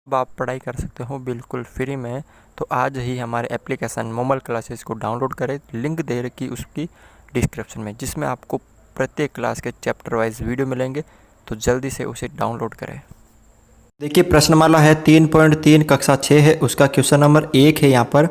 अब आप पढ़ाई कर सकते हो बिल्कुल फ्री में। तो आज ही हमारे एप्लीकेशन मोमल क्लासेस को डाउनलोड करें। लिंक दे रखी उसकी डिस्क्रिप्शन में, जिसमें आपको प्रत्येक क्लास के चैप्टर वाइज वीडियो मिलेंगे। तो जल्दी से उसे डाउनलोड करें। देखिए प्रश्नमाला है 3.3 कक्षा 6 है, उसका क्वेश्चन नंबर 1 है यहाँ पर।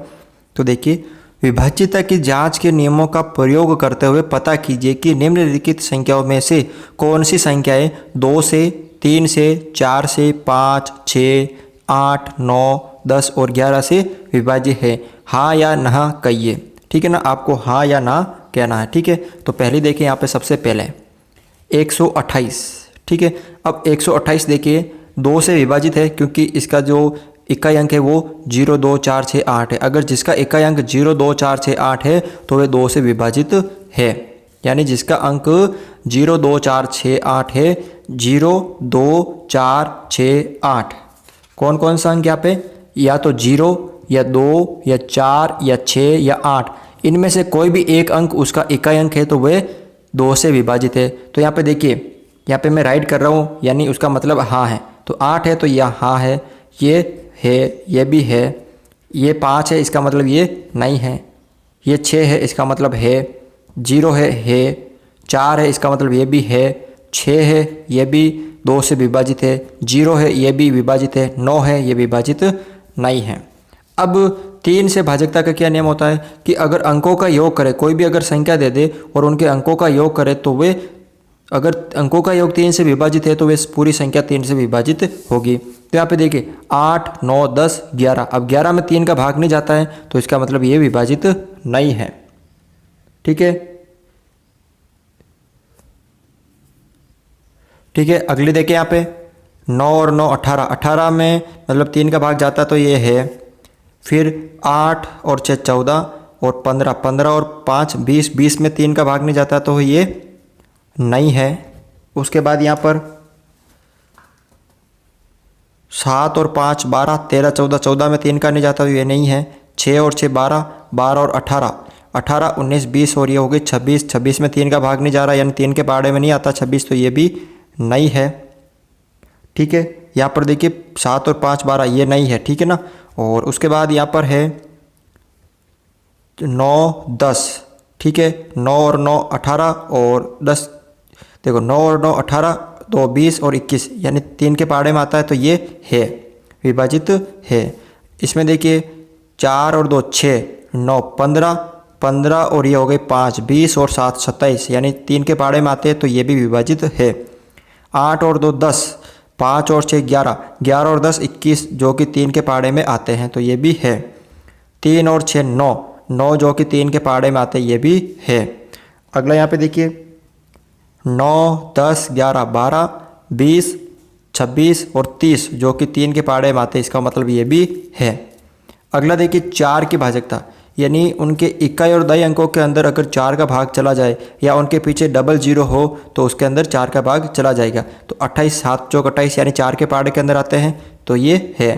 तो देखिए, विभाज्यता की जांच के नियमों का प्रयोग करते हुए पता कीजिए कि निम्नलिखित संख्याओं में से कौन सी संख्याएं 2 से 3 से 4 से 5 6 8 9 10 और 11 से विभाज्य है। हाँ या ना कहिए, ठीक है ना। आपको हाँ या ना कहना है, ठीक है। तो पहले देखिए यहाँ पे सबसे पहले 128, ठीक है। अब 128 देखिए 2 से विभाजित है, क्योंकि इसका जो इकाई अंक है वो 0 2 4 6 8 है। अगर जिसका इकाई अंक 0 2 4 6 8 है तो वह 2 से विभाजित है। यानी जिसका अंक 0 2 4 6 8 है, 0 2 4 6 8, कौन कौन सा अंक यहाँ पे, या तो 0 या 2 या 4 या 6 या 8, इनमें से कोई भी एक अंक उसका इकाई अंक है तो वह 2 से विभाजित है। तो यहाँ पे देखिए, यहाँ पे मैं राइट कर रहा हूँ, यानी उसका मतलब हाँ है। तो 8 है तो यह हाँ है, ये है, ये भी है। ये 5 है, इसका मतलब ये नहीं है। ये 6 है, इसका मतलब है। 0 है, 4 है, इसका मतलब ये भी है। 6 है, ये भी 2 से विभाजित है। 0 है, ये भी विभाजित है। 9 है, ये विभाजित नहीं है। अब 3 से भाजकता का क्या नियम होता है कि अगर अंकों का योग करे, कोई भी अगर संख्या दे दे और उनके अंकों का योग करे, तो वे अगर अंकों का योग 3 से विभाजित है तो वे पूरी संख्या 3 से विभाजित होगी। तो यहाँ पे देखिए 8 9 10 11, अब 11 में 3 का भाग नहीं जाता है, तो इसका मतलब ये विभाजित नहीं है, ठीक है। ठीक है, अगली देखिए यहाँ पे 9 और 9 18, 18 में मतलब 3 का भाग जाता तो ये है। फिर 8 और 6 14 और 15, 15 और 5 20, 20 में 3 का भाग नहीं जाता तो ये नहीं है। उसके बाद यहाँ पर 7 और 5 12, 13 14, 14 में 3 का नहीं जाता तो ये नहीं है। 6 और 6 12, 12 और 18, 18 19 20 और ये हो गई 26, 26 में 3 का भाग नहीं जा रहा, यानी 3 के पाड़े में नहीं आता 26, तो ये भी नहीं है, ठीक है। यहाँ पर देखिए 7 और 5 12, ये नहीं है, ठीक है ना। और उसके बाद यहाँ पर है 9 10, ठीक है। 9 और 9 18 और 10, देखो 9 और 9 18, 2 20 और 21, यानी 3 के पाड़े में आता है तो ये है, विभाजित है। इसमें देखिए 4 और 2 6, 9 15, 15 और ये हो गए 5 20 और 7 27, यानी 3 के पाड़े में आते हैं तो ये भी विभाजित है। 8 और 2 10, 5 और 6 11, 11 और 10 21, जो कि 3 के पाड़े में आते हैं तो ये भी है। 3 और 6 9, 9 जो कि 3 के पाड़े में आते हैं ये भी है। अगला यहाँ पे देखिए 9 10 11 12 20 26 और 30, जो कि 3 के पाड़े में आते हैं, इसका मतलब ये भी है। अगला देखिए 4 की भाजकता, यानी उनके इकाई और दाई अंकों के अंदर अगर 4 का भाग चला जाए या उनके पीछे डबल 0 हो तो उसके अंदर 4 का भाग चला जाएगा। तो 28 7 चौक 28, यानी 4 के पाड़े के अंदर आते हैं तो ये है।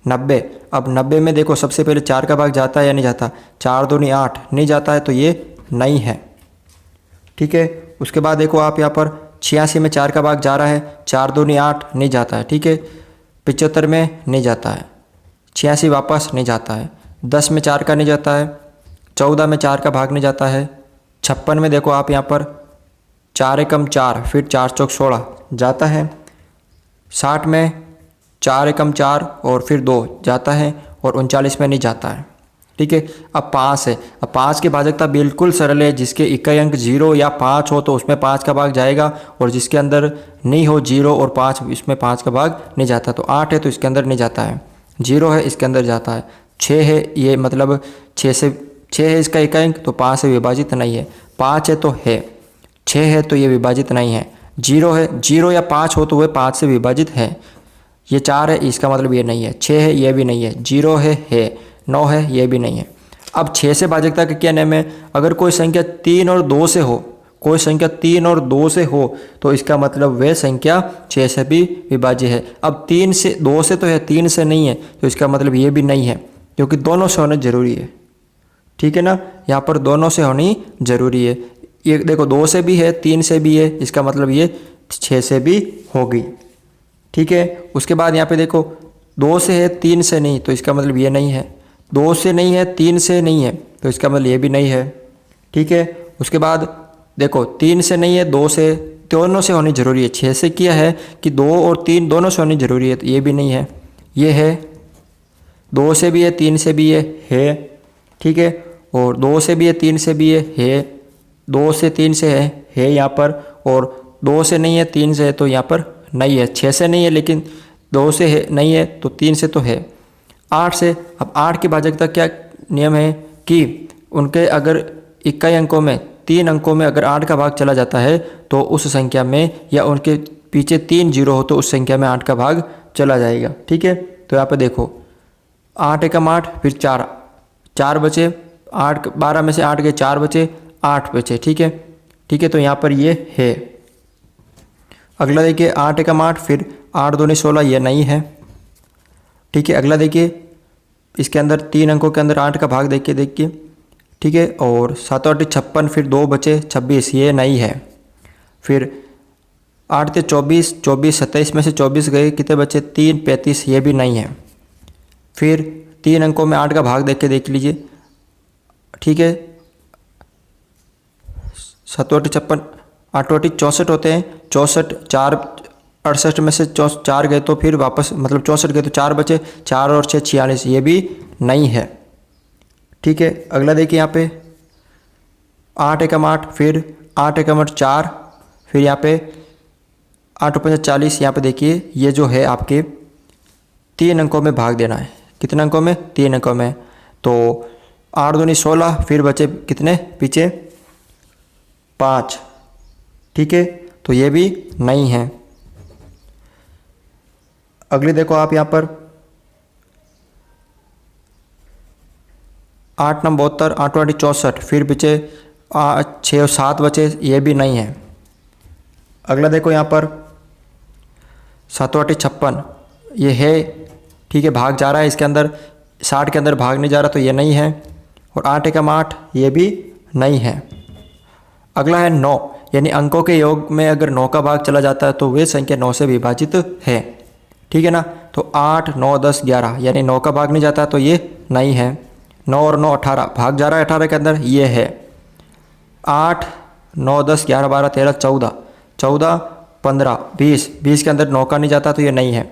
90, अब 90 में देखो सबसे पहले 4 का भाग जाता है या नहीं जाता, 4 दूनी 8, नहीं जाता है तो ये नहीं है, ठीक है। उसके बाद देखो आप यहाँ पर 86 में 4 का भाग जा रहा है, 4 दूनी 8, नहीं जाता है, ठीक है। 75 में नहीं जाता है, 86 वापस नहीं जाता है। 10 में 4 का नहीं जाता है, 14 में 4 का भाग नहीं जाता है। 56 में देखो आप यहाँ पर 4 एकम 4, फिर 4 चौक 16 जाता है। 60 में 4 एकम 4 और फिर 2 जाता है, और 39 में नहीं जाता है, ठीक है। अब 5 है, अब 5 की भाजकता बिल्कुल सरल है। जिसके इकाई अंक 0 या 5 हो तो उसमें 5 का भाग जाएगा, और जिसके अंदर नहीं हो 0 और 5, इसमें 5 का भाग नहीं जाता। तो 8 है तो इसके अंदर नहीं जाता है, 0 है इसके अंदर जाता है। 6 है, ये मतलब 6 है इसका इकाई अंक, तो 5 से विभाजित नहीं है। 5 है तो है, 6 है तो ये विभाजित नहीं है। 0 है, 0 या 5 हो तो वह 5 से विभाजित है। ये 4 है, इसका मतलब ये नहीं है। 6 है, ये भी नहीं है। 0 है, 9 है, ये भी नहीं है। अब 6 से भाजकता का क्या नियम है, अगर कोई संख्या 3 और 2 से हो, कोई संख्या 3 और 2 से हो तो इसका मतलब वह संख्या 6 से भी विभाज्य है। अब 3 से 2 से तो है, 3 से नहीं है, तो इसका मतलब ये भी नहीं है, क्योंकि दोनों से होना जरूरी है, ठीक है ना। यहाँ पर दोनों से होनी जरूरी है। ये देखो 2 से भी है, 3 से भी है, इसका मतलब ये 6 से भी होगी, ठीक है। उसके बाद यहाँ पे देखो 2 से है 3 से नहीं, तो इसका मतलब ये नहीं है। 2 से नहीं है 3 से नहीं है, तो इसका मतलब ये भी नहीं है। ठीक है, उसके बाद देखो 3 से नहीं है, 2 से, दोनों से होनी जरूरी है। 6 से किया है कि 2 और 3 दोनों से होनी जरूरी है, तो ये भी नहीं है। ये है, 2 से भी है 3 से भी है। ठीक है, और 2 से भी है 3 से भी है। 2 से 3 से है यहाँ पर, और 2 से नहीं है 3 से है, तो यहाँ पर नहीं है। 6 से नहीं है लेकिन 2 से है नहीं है, तो 3 से तो है। 8 से, अब 8 की भाजकता क्या नियम है कि उनके अगर इकाई अंकों में 3 अंकों में अगर 8 का भाग चला जाता है तो उस संख्या में, या उनके पीछे 3 जीरो हो तो उस संख्या में 8 का भाग चला जाएगा। ठीक है, तो यहाँ पे देखो 8 एकम 8, फिर 4 बचे, 8 12 में से 8 गए, 4 बचे, 8 बचे। ठीक है, ठीक है, तो यहाँ पर ये है। अगला देखिए 8 एकम 8, फिर 8 दूनी 16, ये नहीं है। ठीक है, अगला देखिए इसके अंदर 3 अंकों के अंदर 8 का भाग देखिए। ठीक है, और 7 8 56, फिर 2 बचे 26, ये नहीं है। फिर 8 थे 24, 27 में से 24 गए, कितने बचे 3 35, ये भी नहीं है। फिर 3 अंकों में 8 का भाग देख लीजिए। ठीक है, 7 8 56, 8 8 64 होते हैं, 64, 4 68 में से 4 गए तो फिर वापस, मतलब 64 गए तो 4 बचे, 4 और 6 46, ये भी नहीं है। ठीक है, अगला देखिए यहाँ पे 8 एकम 8, फिर 8 एकम 8 4, फिर यहाँ पे 8 5 40, यहाँ पे देखिए ये जो है आपके 3 अंकों में भाग देना है। कितने अंकों में? 3 अंकों में। तो 8 दूनी 16, फिर बचे कितने पीछे 5। ठीक है, तो ये भी नहीं है। अगली देखो आप यहाँ पर 8 9 72, 8 8 64, फिर बचे 6 और 7 बचे, ये भी नहीं है। अगला देखो यहाँ पर 7 8 56, ये है। ठीक है, भाग जा रहा है इसके अंदर, 60 के अंदर भाग नहीं जा रहा, तो ये नहीं है। और 8 एकम 8, ये भी नहीं है। अगला है 9, यानी अंकों के योग में अगर 9 का भाग चला जाता है तो वे संख्या 9 से विभाजित है। ठीक है ना, तो 8 9 10 11, यानी 9 का भाग नहीं जाता तो ये नहीं है। 9 और 9 18, भाग जा रहा है 18 के अंदर, ये है। 8 9 10 11 12 13 14, 14 15 20, 20 के अंदर 9 का नहीं जाता तो ये नहीं है।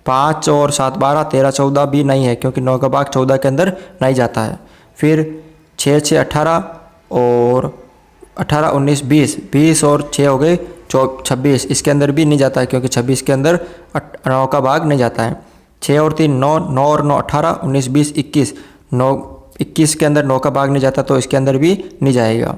5 और 7 12 13 14 भी नहीं है, क्योंकि 9 का भाग 14 के अंदर नहीं जाता है। फिर 6 6 18, और 18 19 20, 20 और 6 हो गए 26, इसके अंदर भी नहीं जाता है, क्योंकि 26 के अंदर 9 का भाग नहीं जाता है। 6 और 3 9, 9 और 9 18, 19 20 21, 9 21 के अंदर 9 का भाग नहीं जाता तो इसके अंदर भी नहीं जाएगा।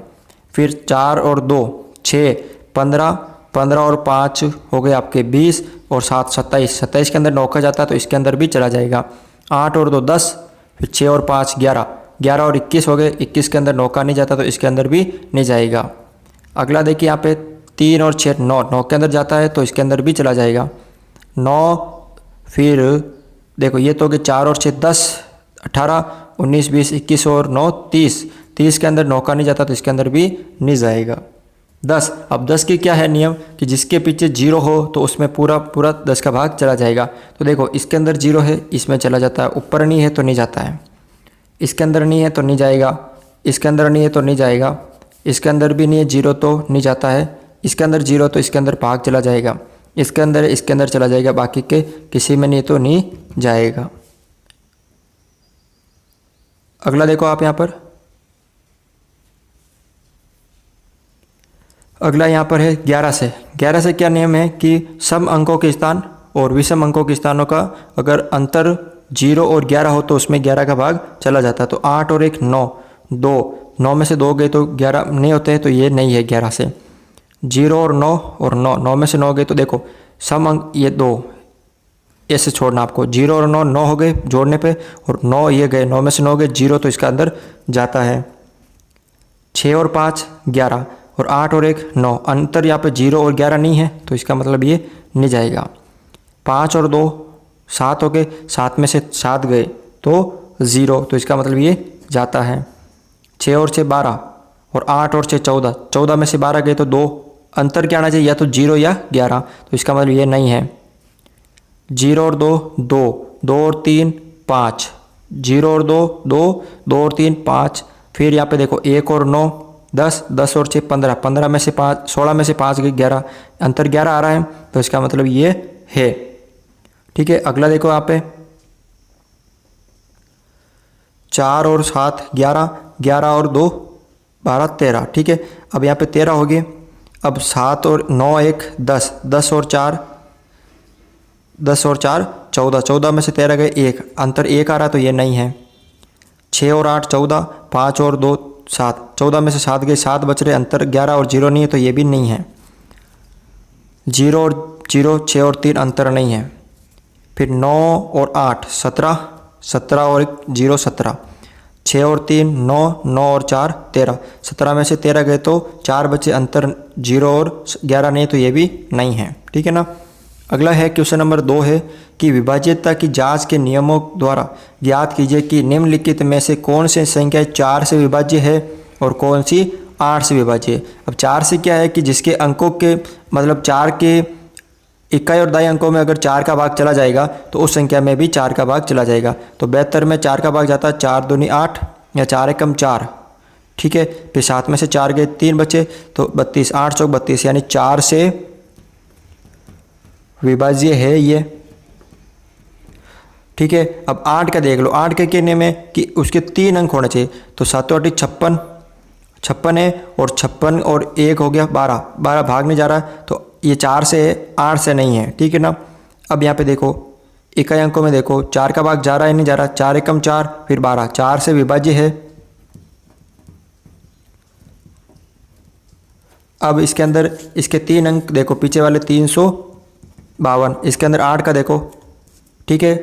फिर 4 और 2 6, 15, 15 और 5 हो गए आपके 20, और 7 27, 27 के अंदर 9 का जाता है तो इसके अंदर भी चला जाएगा। 8 और 2 10, फिर 6 और 5 11, 11 और 21 हो गए, 21 के अंदर 9 का नहीं जाता तो इसके अंदर भी नहीं जाएगा। अगला देखिए यहाँ पे 3 और 6 9, 9 के अंदर जाता है तो इसके अंदर भी चला जाएगा। 9, फिर देखो ये तो हो गए 4 और 6 10 18 19 20 21 और 9 30, 30 के अंदर 9 का नहीं जाता तो इसके अंदर भी नहीं जाएगा। 10, अब 10 की क्या है नियम कि जिसके पीछे 0 हो तो उसमें पूरा 10 का भाग चला जाएगा। तो देखो इसके अंदर 0 है, इसमें चला जाता है, ऊपर नहीं है तो नहीं जाता है, इसके अंदर नहीं है तो नहीं जाएगा, इसके अंदर नहीं है तो नहीं जाएगा, इसके अंदर भी नहीं है 0 तो नहीं जाता है, इसके अंदर 0 तो इसके अंदर भाग चला जाएगा, इसके अंदर चला जाएगा, बाकी के किसी में नहीं तो नहीं जाएगा। अगला देखो आप यहाँ पर, अगला यहाँ पर है 11 से। 11 से क्या नियम है कि सम अंकों के स्थान और विषम अंकों के स्थानों का अगर अंतर 0 और 11 हो तो उसमें 11 का भाग चला जाता है। तो 8 और 1 9, 2, 9 में से 2 गए तो 11 नहीं होते हैं, तो ये नहीं है 11 से। 0 और 9 और 9, 9 में से 9 गए तो देखो सम अंक ये 2, ऐसे छोड़ना आपको। 0 और 9 9 हो गए जोड़ने पे, और 9 ये गए, 9 में से 9 गए 0 तो इसका अंदर जाता है। 6 और 5 11, और 8 और 1 9, अंतर यहाँ पे 0 और 11 नहीं है तो इसका मतलब ये नहीं जाएगा। 5 और 2 7 हो गए, 7 में से 7 गए तो 0 तो इसका मतलब ये जाता है। 6 और 6 12, और 8 और 6 14, 14 में से 12 गए तो 2, अंतर क्या आना चाहिए, या तो 0 या 11, तो इसका मतलब ये नहीं है। 0 और 2 2, 2 और 3 5, 0 और 2 2, 2 और 3 5, फिर यहाँ पे देखो 1 और 9 10, 10 और 6 15, 15 में से 5 16 में से 5 गए 11, अंतर 11 आ रहा है, तो इसका मतलब ये है। ठीक है, अगला देखो यहाँ पे 4 और 7 11, 11 और 2 12 13। ठीक है, अब यहाँ पे 13 हो गए। अब 7 और 9 1 10, 10 और 4 14, 14 में से 13 गए 1, अंतर 1 आ रहा तो ये नहीं है। 6 और 8 14, 5 और 2 7, 14 में से 7 गए 7 बच रहे, अंतर 11 और 0 नहीं है तो ये भी नहीं है। 0 और 0, 6 और 3 अंतर नहीं है। फिर 9 और 8 17, 17 और 1 0 17, 6 और 3 9, 9 और 4 13, 17 में से 13 गए तो 4 बचे, अंतर 0 और 11 नहीं तो ये भी नहीं है। ठीक है ना। अगला है क्वेश्चन नंबर 2 है कि विभाज्यता की जांच के नियमों द्वारा ज्ञात कीजिए कि निम्नलिखित में से कौन सी संख्या 4 से विभाज्य है और कौन सी 8 से विभाज्य है। अब 4 से क्या है कि जिसके अंकों के मतलब 4 के इकाई और दाई अंकों में अगर 4 का भाग चला जाएगा तो उस संख्या में भी 4 का भाग चला जाएगा। तो 72 में 4 का भाग जाता है 4 दूनी 8 या 4 एकम 4। ठीक है, फिर 7 में से 4 गए 3 बचे तो 32, 8 चौक 32, यानी 4 से विभाज्य है ये। ठीक है, अब 8 का देख लो, 8 के कहने में कि उसके 3 अंक होने चाहिए, तो 7 8 56, 56 है और 56 और 1 हो गया 12, 12 भाग नहीं जा रहा तो ये 4 से है 8 से नहीं है। ठीक है ना। अब यहाँ पे देखो इकाई अंकों में देखो 4 का भाग जा रहा है नहीं जा रहा, 4 एकम 4 फिर 12, 4 से विभाज्य है। अब इसके अंदर इसके 3 अंक देखो पीछे वाले 352, इसके अंदर 8 का देखो। ठीक है,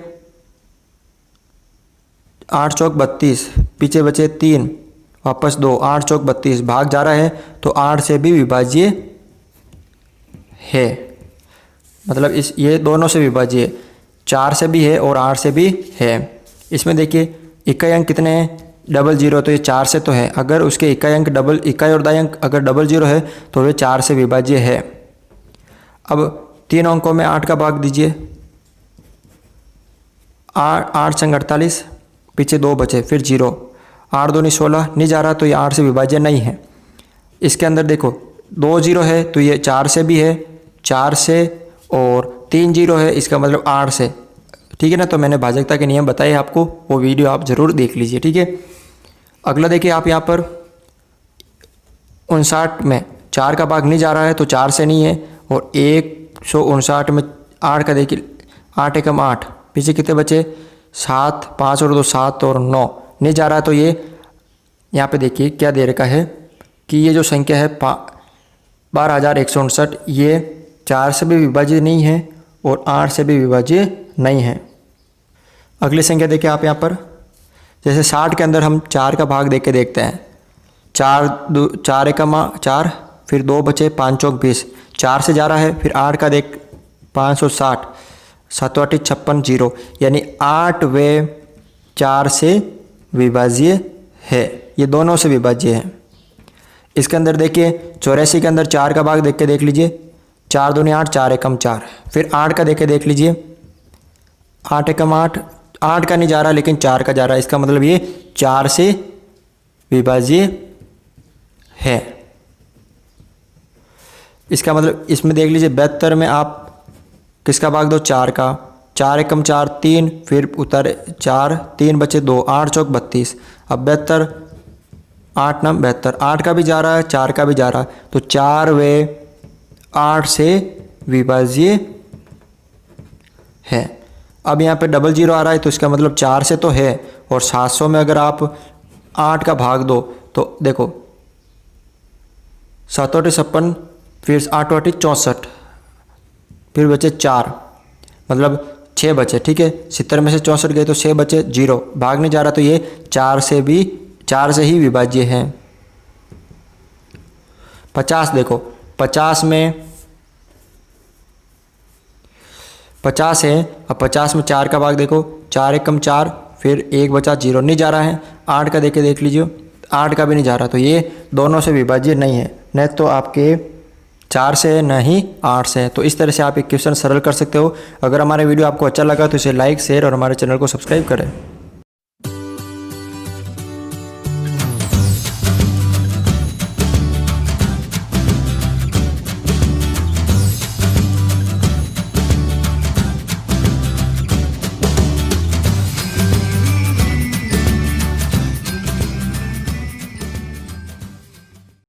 8 चौक 32, पीछे बचे 3 वापस 2, 8 चौक 32 भाग जा रहा है तो 8 से भी विभाज्य है। मतलब इस ये दोनों से विभाज्य है, 4 से भी है और 8 से भी है। इसमें देखिए इकाई अंक कितने हैं, 00, तो ये 4 से तो है। अगर उसके इकाई अंक इकाई और दाई अंक अगर 00 है तो वे 4 से विभाज्य है। अब 3 अंकों में 8 का भाग दीजिए, 8 संग 48, पीछे 2 बचे फिर 0, 8 दूनी 16 नहीं जा रहा तो ये 8 से विभाज्य नहीं है। इसके अंदर देखो 2 0 है तो ये 4 से भी है, 4 से, और 3 0 है इसका मतलब 8 से। ठीक है ना। तो मैंने भाजकता के नियम बताए आपको, वो वीडियो आप ज़रूर देख लीजिए। ठीक है, अगला देखिए आप यहाँ पर 59 में 4 का भाग नहीं जा रहा है तो 4 से नहीं है, और 159 में 8 का देखिए 8 एकम 8, पीछे कितने बचे 7, 5 और 2 7 और 9 नहीं जा रहा है तो ये यहाँ पे देखिए क्या दे रखा है कि ये जो संख्या है 12159 ये 4 से भी विभाज्य नहीं है और 8 से भी विभाज्य नहीं है। अगली संख्या देखिए आप यहाँ पर, जैसे 60 के अंदर हम 4 का भाग देख के देखते हैं। 4 एकम 4, फिर 2 बचे 5 चौक 20, 4 से जा रहा है, फिर 8 का देख 560, 7 8 56 0, यानी 8 वे 4 से विभाज्य है, ये दोनों से विभाज्य है। इसके अंदर देखिए 84 के अंदर 4 का भाग देख के देख लीजिए, 4 दूनी 8, 4 एकम 4, फिर 8 का देख के देख लीजिए, 8 एकम 8, 8 का नहीं जा रहा लेकिन 4 का जा रहा है, इसका मतलब ये 4 से विभाज्य है। इसका मतलब इसमें देख लीजिए 72 में आप किसका भाग दो, 4 का, 4 एकम 4 3, फिर उतर 4 3 बचे 2, 8 चौक 32, अब 72 8 9 72, 8 का भी जा रहा है 4 का भी जा रहा है तो 4 वे 8 से विभाज्य है। अब यहाँ पे 00 आ रहा है तो इसका मतलब 4 से तो है, और 700 में अगर आप 8 का भाग दो तो देखो 7 8 56, फिर 8 8 64, फिर बचे 4, मतलब 6 बचे। ठीक है, 70 में से 64 गए तो 6 बचे, 0 भाग नहीं जा रहा तो ये 4 से ही विभाज्य है। 50 देखो, 50 में 50 है, अब 50 में 4 का भाग देखो, 4 एकम 4, फिर 1 बचा 0 नहीं जा रहा है। 8 का देख के देख लीजिए, 8 का भी नहीं जा रहा तो ये दोनों से विभाज्य नहीं है, नहीं तो आपके 4 से है न ही 8 से है। तो इस तरह से आप एक क्वेश्चन सरल कर सकते हो। अगर हमारा वीडियो आपको अच्छा लगा तो इसे लाइक शेयर और हमारे चैनल को सब्सक्राइब करें।